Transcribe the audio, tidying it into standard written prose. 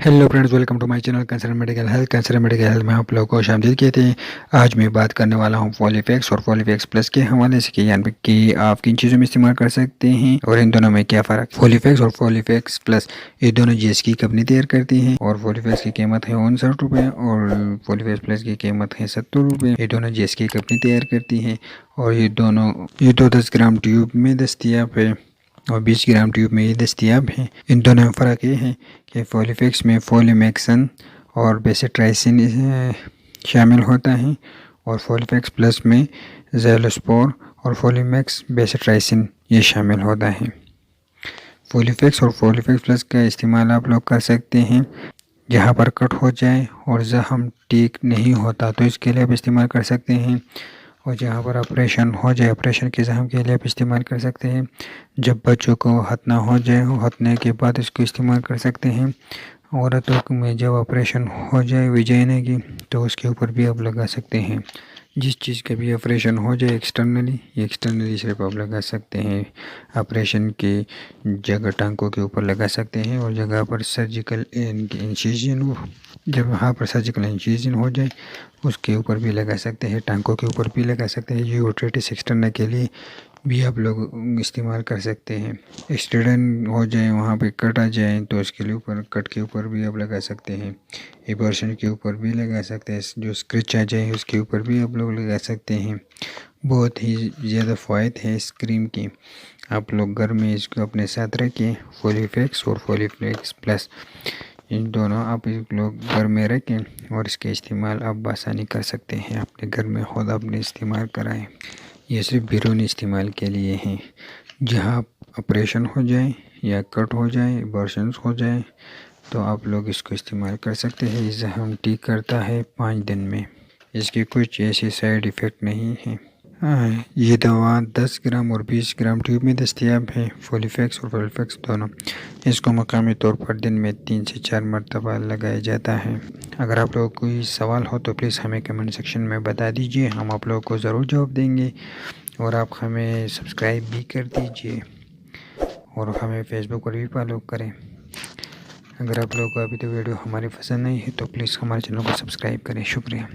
Hello friends, welcome to my channel concern medical health. Concern medical health में आप लोगों को खुशामदीद कहते हैं। आज मैं बात करने वाला हूं फॉलीफैक्स और फॉलीफैक्स प्लस के हवाले से कि यानी कि आप किन चीज़ों में इस्तेमाल कर सकते हैं और इन दोनों में क्या फ़र्क। फॉलीफैक्स और फॉलीफैक्स प्लस ये दोनों जीएस की कंपनी तैयार करती हैं और फॉलीफैक्स की कीमत है 59 रुपये और फॉलीफैक्स प्लस की कीमत है 70 रुपये। ये दोनों जीएस की कंपनी तैयार करती हैं और ये दो 10 ग्राम ट्यूब में दस्तियाब है और 20 ग्राम ट्यूब में ये दस्तियाब हैं। इन दोनों में फ़र्क ये है कि फॉलीफैक्स में फोलिमैक्सन और बेसिट्राइसिन शामिल होता है और फॉलीफैक्स प्लस में ज़ैलोस्पोर और फोलिमैक्स बेसिट्राइसिन ये शामिल होता है। फॉलीफैक्स और फॉलीफैक्स प्लस का इस्तेमाल आप लोग कर सकते हैं जहाँ पर कट हो जाए और ज़ख्म ठीक नहीं होता तो इसके लिए आप इस्तेमाल कर सकते हैं, और जहाँ पर ऑपरेशन हो जाए ऑपरेशन के ज़ख्म के लिए आप इस्तेमाल कर सकते हैं। जब बच्चों को हतना हो जाए हतने के बाद इसको इस्तेमाल कर सकते हैं। औरतों में जब ऑपरेशन हो जाए विजाइना की तो उसके ऊपर भी आप लगा सकते हैं। जिस चीज़ का भी ऑपरेशन हो जाए एक्सटर्नली सिर्फ आप लगा सकते हैं। ऑपरेशन की जगह टांकों के ऊपर लगा सकते हैं और जगह पर सर्जिकल इंसिजन हो, जब वहाँ पर सर्जिकल इंसिजन हो जाए उसके ऊपर भी लगा सकते हैं, टांकों के ऊपर भी लगा सकते हैं। यूट्रेटिस एक्सटर्नल के लिए भी आप लोग इस्तेमाल कर सकते हैं। एक्सटेंड हो जाए वहाँ पे कट आ जाए तो इसके लिए ऊपर कट के ऊपर भी आप लगा सकते हैं। एबॉर्शन के ऊपर भी लगा सकते हैं। जो स्क्रेच आ जाए उसके ऊपर भी आप लोग लगा सकते हैं। बहुत ही ज़्यादा फ़ायदे हैं इस क्रीम की। आप लोग घर में इसको अपने साथ रखें। फॉलीफैक्स और फॉलीफैक्स प्लस इन दोनों आप लोग घर में रखें और इसके इस्तेमाल आप आसानी कर सकते हैं। अपने घर में खुद अपने इस्तेमाल कराएं। ये सिर्फ बैरूनी इस्तेमाल के लिए हैं। जहाँ ऑपरेशन हो जाए या कट हो जाए एबॉर्शंस हो जाए तो आप लोग इसको इस्तेमाल कर सकते हैं। इसे हम ठीक करता है 5 दिन में। इसके कुछ ऐसे साइड इफ़ेक्ट नहीं हैं। ये दवा 10 ग्राम और 20 ग्राम ट्यूब में दस्तियाब है, फॉलीफैक्स और फॉलीफैक्स दोनों। इसको मकामी तौर पर दिन में 3 से 4 मरतबा लगाया जाता है। अगर आप लोगों को कोई सवाल हो तो प्लीज़ हमें कमेंट सेक्शन में बता दीजिए, हम आप लोगों को ज़रूर जवाब देंगे। और आप हमें सब्सक्राइब भी कर दीजिए और हमें फेसबुक पर भी फॉलो करें। अगर आप लोगों को अभी तो वीडियो हमारी पसंद नहीं है तो प्लीज़ हमारे चैनल को सब्सक्राइब करें। शुक्रिया।